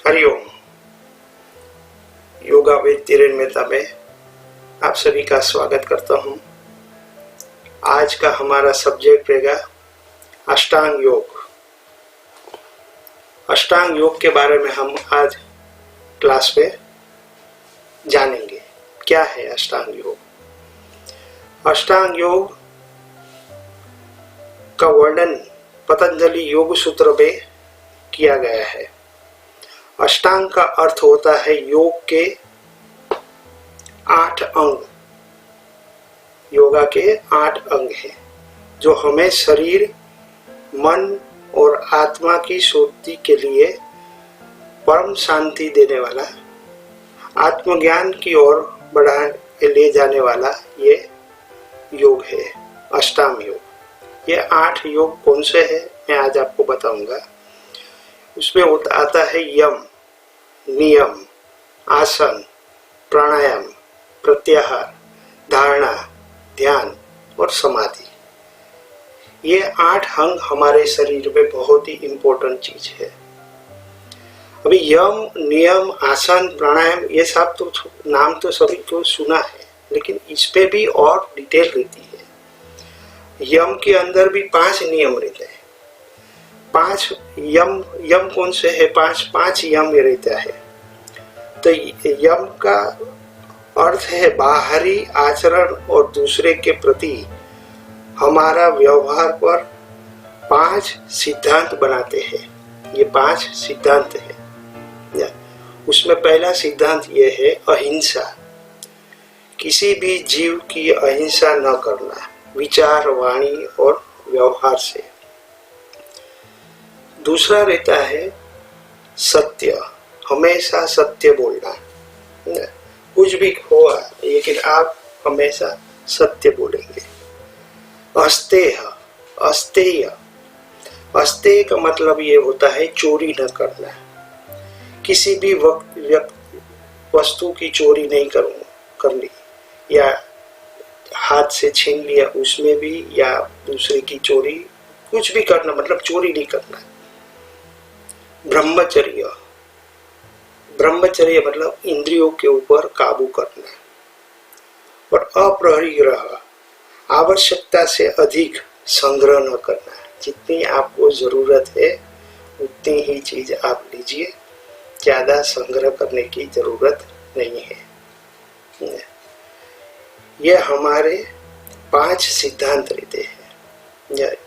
Hariom. Yoga with तिरेन Mehta में आप सभी का स्वागत करता हूं। आज का हमारा सब्जेक्ट रहेगा अष्टांग योग। अष्टांग योग के बारे में हम आज क्लास में जानेंगे। क्या है अष्टांग योग? अष्टांग योग का वर्णन पतंजलि योग सूत्र में किया गया है। अष्टांग का अर्थ होता है योग के 8 अंग। योगा के 8 अंग हैं जो हमें शरीर, मन और आत्मा की शुद्धि के लिए परम शांति देने वाला, आत्मज्ञान की ओर ले जाने वाला ये योग है, अष्टांग योग। ये 8 योग कौन से हैं मैं आज आपको बताऊंगा। उसमें आता है यम, नियम, आसन, प्राणायाम, प्रत्याहार, धारणा, ध्यान और समाधि। ये 8 अंग हमारे शरीर में बहुत ही इम्पोर्टेंट चीज है। अभी यम, नियम, आसन, प्राणायाम ये सब तो नाम तो सभी को सुना है, लेकिन इस पे भी और डिटेल रहती है। यम के अंदर भी 5 नियम रहते हैं। 5 यम कौन से है? 5 यम रहता है। तो यम का अर्थ है बाहरी आचरण और दूसरे के प्रति हमारा व्यवहार पर 5 सिद्धांत बनाते हैं। ये 5 सिद्धांत है। उसमें पहला सिद्धांत ये है अहिंसा। किसी भी जीव की अहिंसा न करना, विचार, वाणी और व्यवहार से। दूसरा रहता है सत्य, हमेशा सत्य बोलना। कुछ भी हुआ लेकिन आप हमेशा सत्य बोलेंगे। अस्तेय, अस्तेय, अस्तेय का मतलब ये होता है चोरी न करना। किसी भी वस्तु की चोरी नहीं करनी, या हाथ से छीन लिया उसमें भी, या दूसरे की चोरी, कुछ भी करना मतलब चोरी नहीं करना। ब्रह्मचर्य, ब्रह्मचर्य मतलब इंद्रियों के ऊपर काबू करना। और अपरिग्रह, आवश्यकता से अधिक संग्रह न करना। जितनी आपको जरूरत है उतनी ही चीज आप लीजिए, ज्यादा संग्रह करने की जरूरत नहीं है। ये हमारे 5 सिद्धांत रहते हैं।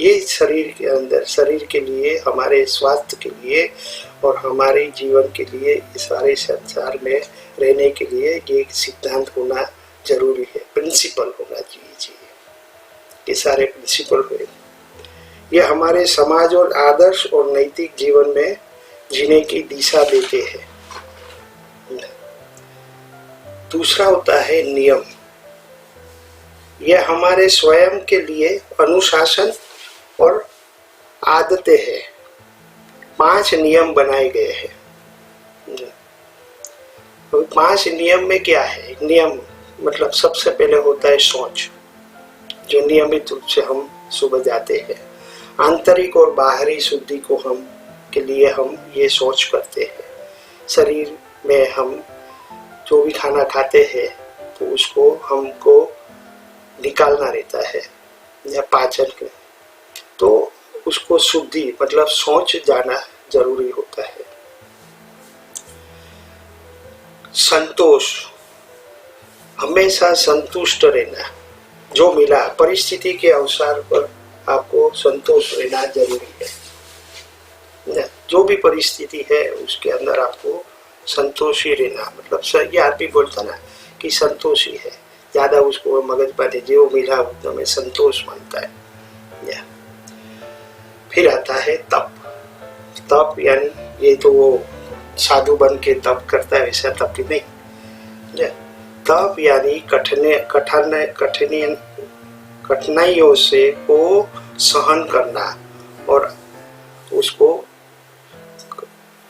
ये शरीर के अंदर, शरीर के लिए, हमारे स्वास्थ्य के लिए और हमारे जीवन के लिए, इस सारे संसार में रहने के लिए ये एक सिद्धांत होना जरूरी है, प्रिंसिपल होना चाहिए। ये सारे प्रिंसिपल है। ये हमारे समाज और आदर्श और नैतिक जीवन में जीने की दिशा देते हैं। दूसरा होता है नियम। यह हमारे स्वयं के लिए अनुशासन और आदतें हैं। 5 नियम बनाए गए हैं। 5 नियम में क्या है? नियम मतलब सबसे पहले होता है सोच, जो नियमित रूप से हम सुबह जाते हैं। आंतरिक और बाहरी शुद्धि को हम के लिए हम ये सोच करते हैं। शरीर में हम जो भी खाना खाते हैं तो उसको हमको निकालना रहता है, या पाचन के, तो उसको शुद्धि मतलब सोच जाना जरूरी होता है। संतोष, हमेशा संतुष्ट रहना। जो मिला परिस्थिति के अवसर पर आपको संतोष रहना जरूरी है। जो भी परिस्थिति है उसके अंदर आपको संतोषी रहना। मतलब ये आदमी बोलता ना कि संतोषी है, ज्यादा उसको मगज पाते, जो मिला उतना में संतोष मानता है। फिर आता है तप। तप यानी ये तो वो साधु बन के तप करता है वैसा तप ही नहीं। तप यानी कठिनाइयों से को सहन करना, और उसको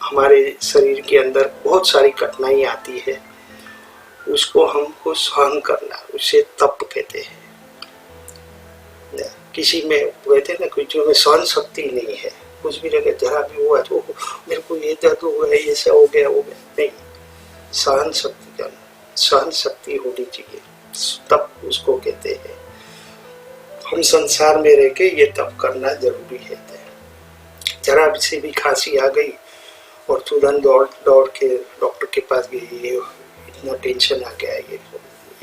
हमारे शरीर के अंदर बहुत सारी कठिनाई आती है, उसको हमको सहन करना, उसे तप कहते हैं। किसी में कहते हैं ना, कुछ में सहन शक्ति नहीं है, कुछ भी लगे, जरा भी हुआ तो मेरे को ये दर्द हो गया, ये से हो गया, नहीं। सहन शक्ति होनी चाहिए, तब उसको कहते हैं। हम संसार में रह के ये तब करना जरूरी है। जरा से भी खांसी आ गई और तुरंत दौड़ के डॉक्टर के पास गई, ये इतना टेंशन आ गया, ये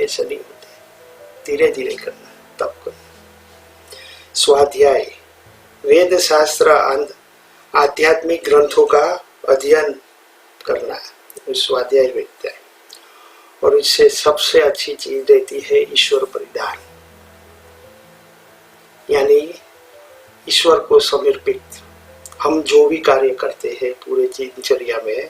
सब नहीं होता है। धीरे धीरे करना, तब करना। स्वाध्याय, वेद शास्त्र आध्यात्मिक ग्रंथों का अध्ययन करना, स्वाध्याय व्यक्ति है। और इससे सबसे अच्छी चीज रहती है ईश्वर परिधान, यानी ईश्वर को समर्पित। हम जो भी कार्य करते हैं पूरे दिनचर्या में,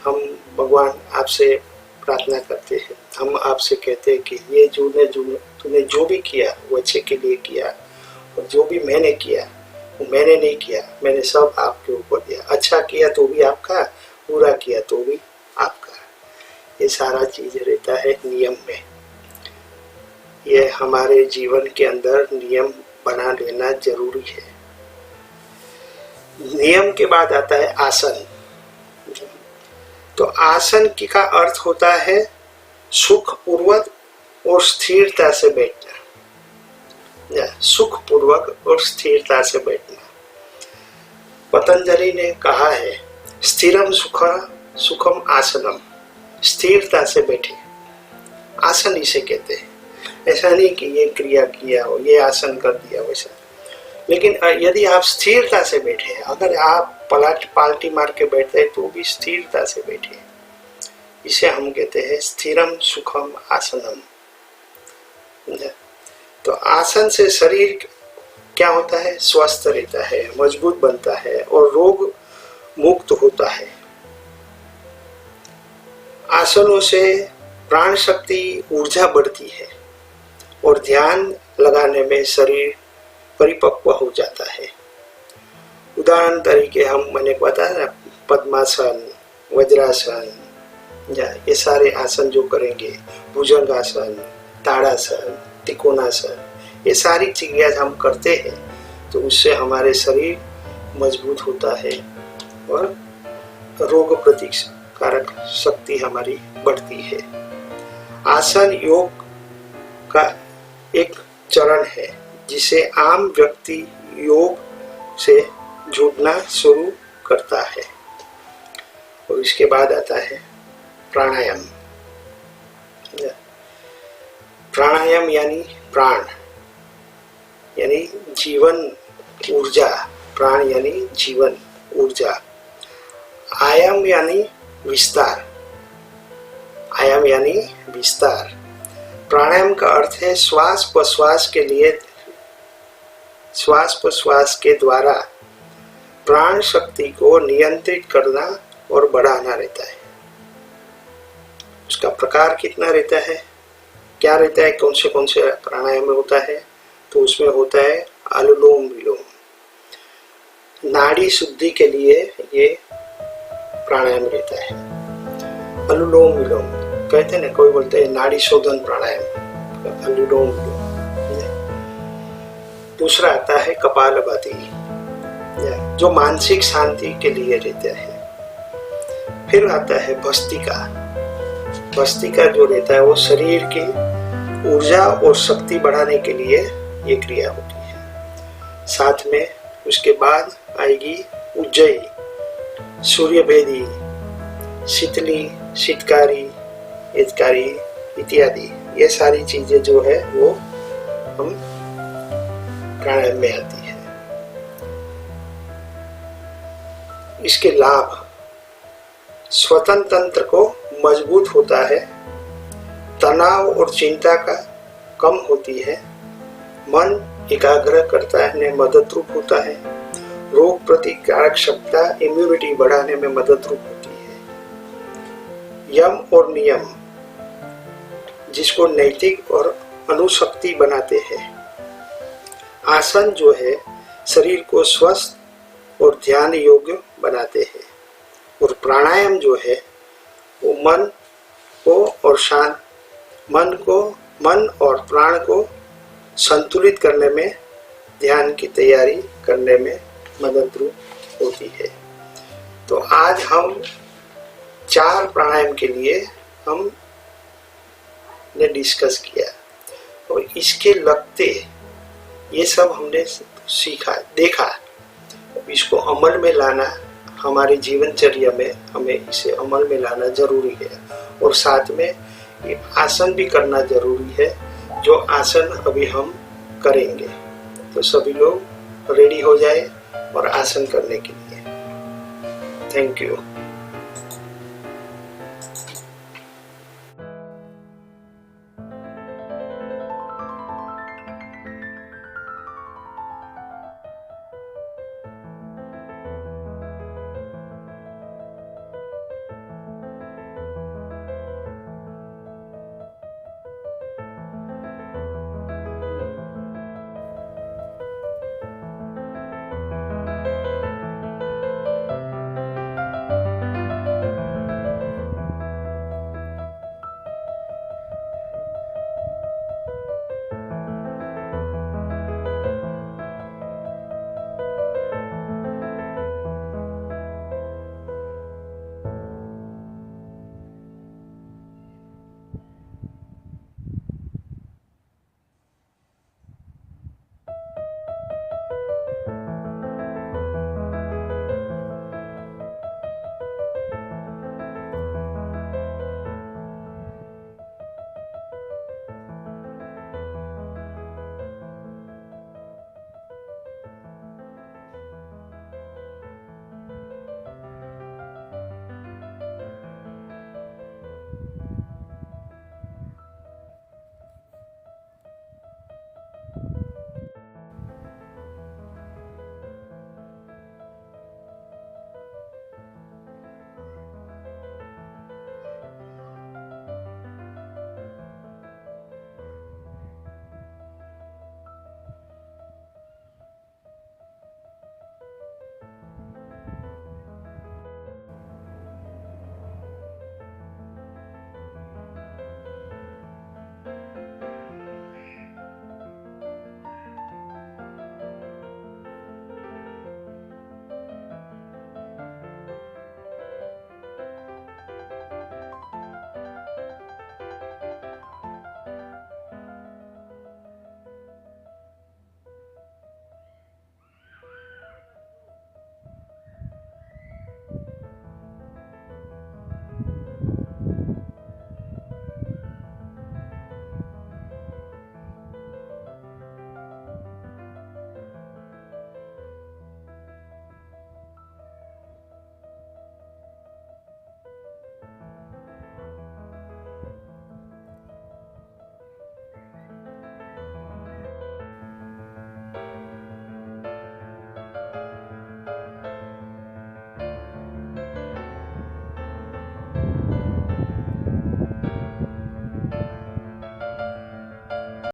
हम भगवान आपसे प्रार्थना करते हैं, हम आपसे कहते हैं कि ये तूने जो भी किया वो अच्छे के लिए किया, और जो भी मैंने किया वो मैंने नहीं किया, मैंने सब आपके ऊपर दिया। अच्छा किया तो भी आपका, बुरा किया तो भी आपका। ये सारा चीज रहता है नियम में। ये हमारे जीवन के अंदर नियम बना लेना जरूरी है। नियम के बाद आता है आसन। तो आसन की का अर्थ होता है सुखपूर्वक और स्थिरता से बैठना, सुखपूर्वक और स्थिरता से बैठना। पतंजलि ने कहा है स्थिरम सुखम आसनम, स्थिरता से बैठे, आसन इसे कहते हैं। ऐसा नहीं कि ये क्रिया किया हो, ये आसन कर दिया वैसा, लेकिन यदि आप स्थिरता से बैठे, अगर आप पाल्टी मार के बैठते हैं तो भी स्थिरता से बैठे, इसे हम कहते हैं स्थिरम सुखम आसनम। तो आसन से शरीर क्या होता है, स्वस्थ रहता है, मजबूत बनता है और रोग मुक्त होता है। आसनों से प्राण शक्ति, ऊर्जा बढ़ती है और ध्यान लगाने में शरीर परिपक्व हो जाता है। उदाहरण तरीके मैंने बताया ना, पद्मासन, वज्रासन, ये सारे आसन जो करेंगे, भुजंगासन, ताड़ासन, त्रिकोणासन, ये सारी चीजें हम करते हैं तो उससे हमारे शरीर मजबूत होता है और रोग प्रतिकारक शक्ति हमारी बढ़ती है। आसन योग का एक चरण है जिसे आम व्यक्ति योग से जुड़ना शुरू करता है। और इसके बाद आता है प्राणायाम। प्राणायाम यानी प्राण, यानी जीवन ऊर्जा। प्राण यानी जीवन ऊर्जा। आयाम यानी विस्तार, आयाम यानी विस्तार। प्राणायाम का अर्थ है श्वास प्रश्वास के द्वारा प्राण शक्ति को नियंत्रित करना और बढ़ाना रहता है। उसका प्रकार कितना रहता है, क्या रहता है, कौन से प्राणायाम में होता है, तो उसमें होता है अनुलोम विलोम। नाड़ी शुद्धि के लिए ये प्राणायाम रहता है। अनुलोम विलोम कहते हैं ना, कोई बोलते हैं नाड़ी शोधन प्राणायाम, अनुलोम विलोम। दूसरा आता है कपालभाति, जो मानसिक शांति के लिए रहता है। फिर आता है भस्त्रिका। भस्त्रिका जो रहता है वो शरीर की ऊर्जा और शक्ति बढ़ाने के लिए ये क्रिया होती है। साथ में उसके बाद आएगी उज्जयी, सूर्यभेदी, शीतली, शीतकारी, हितकारी इत्यादि। ये सारी चीजें जो है वो हम प्राणायाम में आती है। इसके लाभ, श्वसन तंत्र को मजबूत होता है, तनाव और चिंता का कम होती है, मन एकाग्र करता है, मददरूप होता है, रोग प्रतिकारक क्षमता, इम्यूनिटी बढ़ाने में मददरूप होती है। यम और नियम, जिसको नैतिक और अनुशक्ति बनाते हैं। आसन जो है शरीर को स्वस्थ और ध्यान योग्य बनाते हैं। और प्राणायाम जो है वो मन और प्राण को संतुलित करने में, ध्यान की तैयारी करने में मददरूप होती है। तो आज हम 4 प्राणायाम के लिए हमने डिस्कस किया और इसके लगते ये सब हमने सीखा, देखा। इसको अमल में लाना हमारे जीवनचर्या में, हमें इसे अमल में लाना जरूरी है और साथ में ये आसन भी करना जरूरी है, जो आसन अभी हम करेंगे। तो सभी लोग रेडी हो जाए और आसन करने के लिए। Thank you.